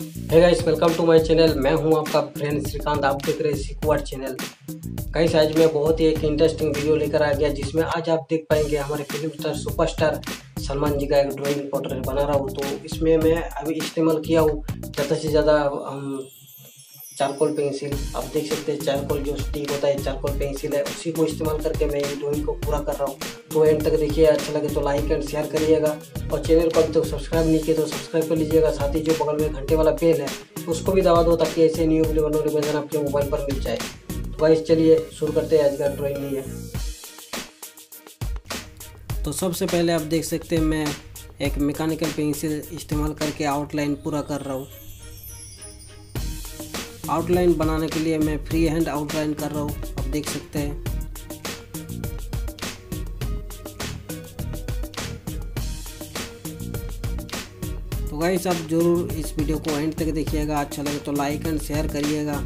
Hey guys, welcome to my channel. मैं हूं आपका फ्रेंड श्रीकांत। आप देख रहे हैं सिकवार चैनल। गाइस, आज मैं बहुत ही एक इंटरेस्टिंग वीडियो लेकर आ गया, जिसमें आज आप देख पाएंगे हमारे फिल्म स्टार सुपरस्टार सलमान जी का एक ड्राइंग पोर्ट्रेट बना रहा हूँ। तो इसमें मैं अभी इस्तेमाल किया हूँ ज़्यादा से ज़्यादा हम चारकोल पेंसिल। आप देख सकते हैं चारकोल जो स्टिक होता है, चारकोल पेंसिल है, उसी को इस्तेमाल करके मैं ये ड्राइंग को पूरा कर रहा हूँ। तो एंड तक देखिए, अच्छा लगे तो लाइक एंड शेयर करिएगा और चैनल को अभी तक सब्सक्राइब नहीं किया तो सब्सक्राइब कर लीजिएगा। साथ ही जो बगल में घंटे वाला बेल है उसको भी दबा दो, ताकि ऐसे न्यू वीडियो नोटिफिकेशन आपके मोबाइल पर मिल जाए। तो गाइस, चलिए शुरू करते हैं आज का ड्राइंग। नहीं है तो सबसे पहले आप देख सकते हैं मैं एक मैकेनिकल पेंसिल इस्तेमाल करके आउटलाइन पूरा कर रहा हूँ। आउटलाइन बनाने के लिए मैं फ्री हैंड आउटलाइन कर रहा हूँ, आप देख सकते हैं। तो गाइस, आप जरूर इस वीडियो को एंड तक देखिएगा। अच्छा लगे तो लाइक एंड शेयर करिएगा।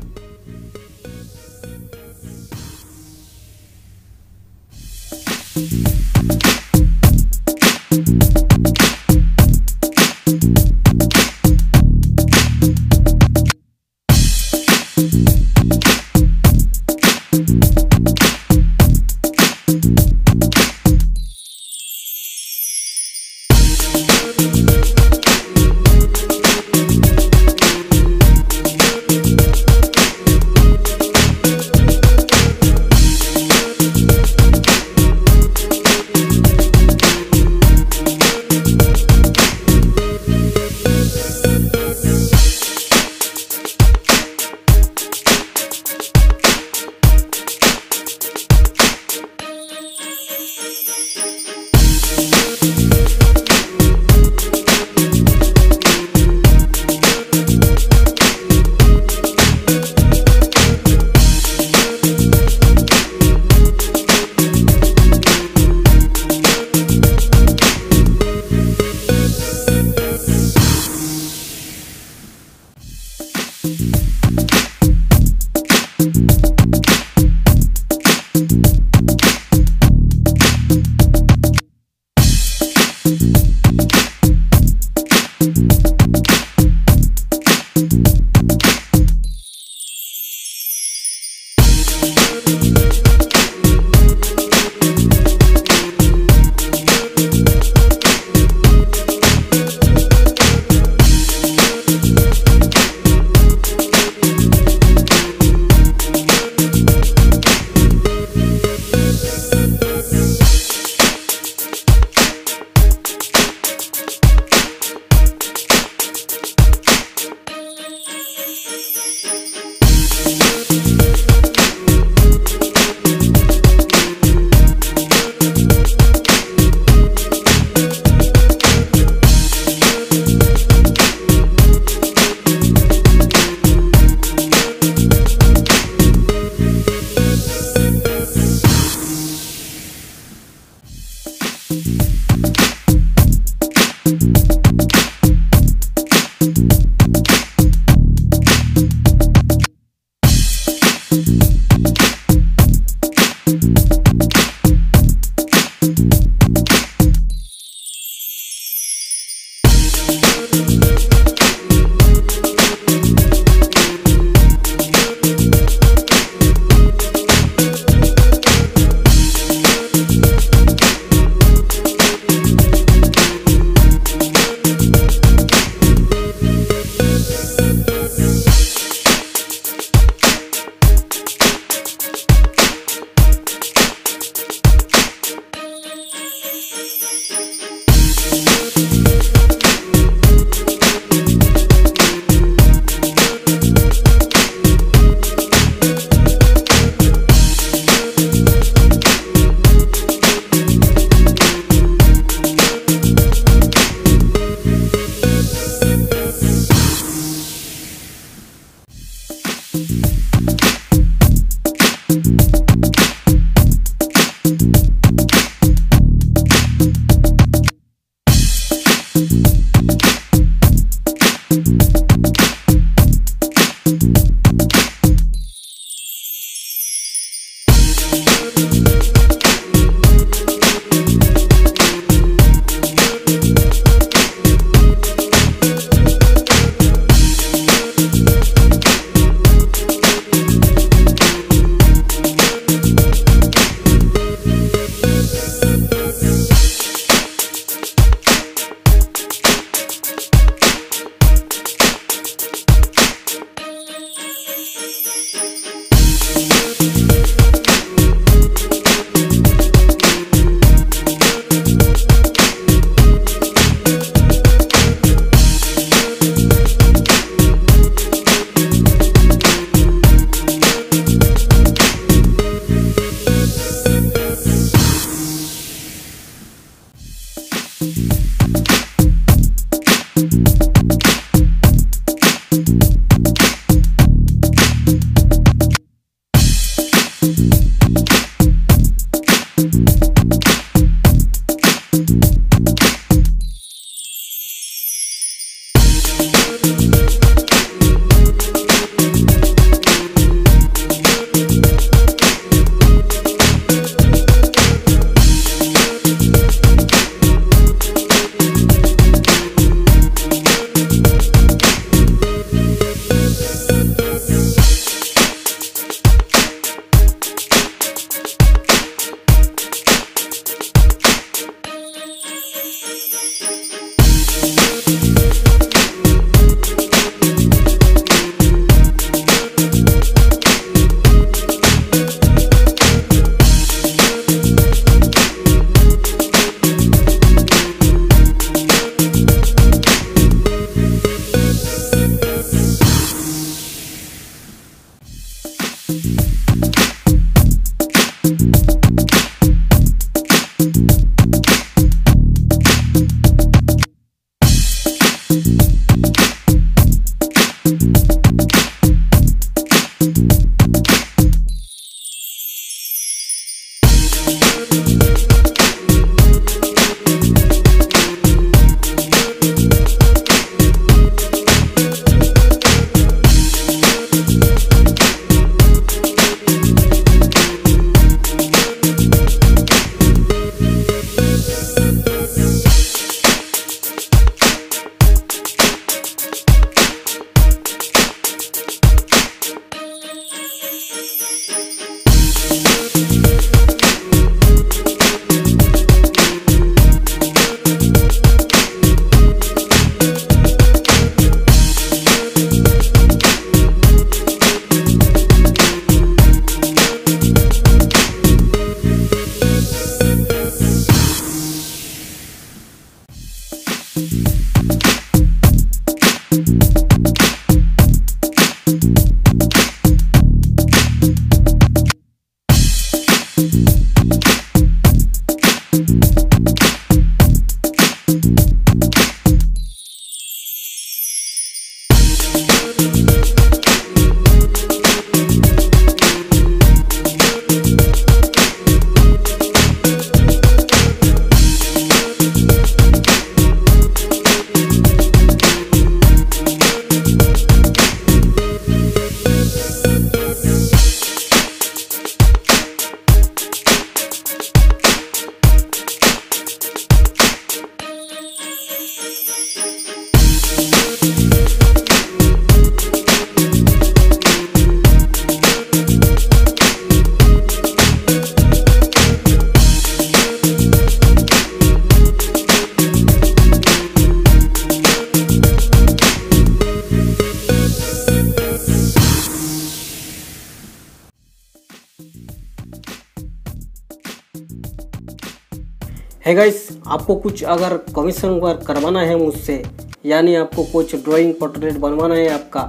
है गाइस, आपको कुछ अगर कमीशन वर्क करवाना है मुझसे, यानी आपको कुछ ड्राइंग पोर्ट्रेट बनवाना है आपका,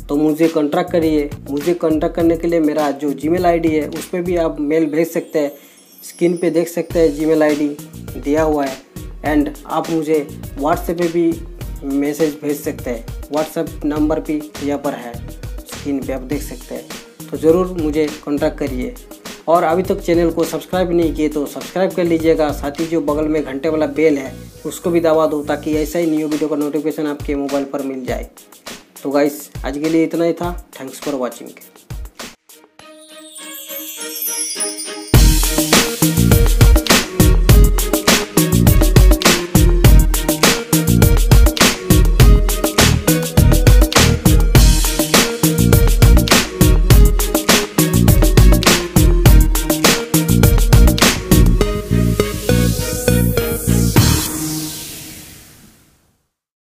तो मुझे कॉन्टैक्ट करिए। मुझे कॉन्टैक्ट करने के लिए मेरा जो जीमेल आईडी है उस पर भी आप मेल भेज सकते हैं। स्क्रीन पे देख सकते हैं जीमेल आईडी दिया हुआ है। एंड आप मुझे व्हाट्सएप पे भी मैसेज भेज सकते हैं। व्हाट्सएप नंबर भी यहाँ पर है, स्क्रीन पे आप देख सकते हैं। तो ज़रूर मुझे कॉन्टैक्ट करिए। और अभी तक चैनल को सब्सक्राइब नहीं किए तो सब्सक्राइब कर लीजिएगा। साथ ही जो बगल में घंटे वाला बेल है उसको भी दबा दो, ताकि ऐसा ही न्यू वीडियो का नोटिफिकेशन आपके मोबाइल पर मिल जाए। तो गाइस, आज के लिए इतना ही था। Thanks for watching.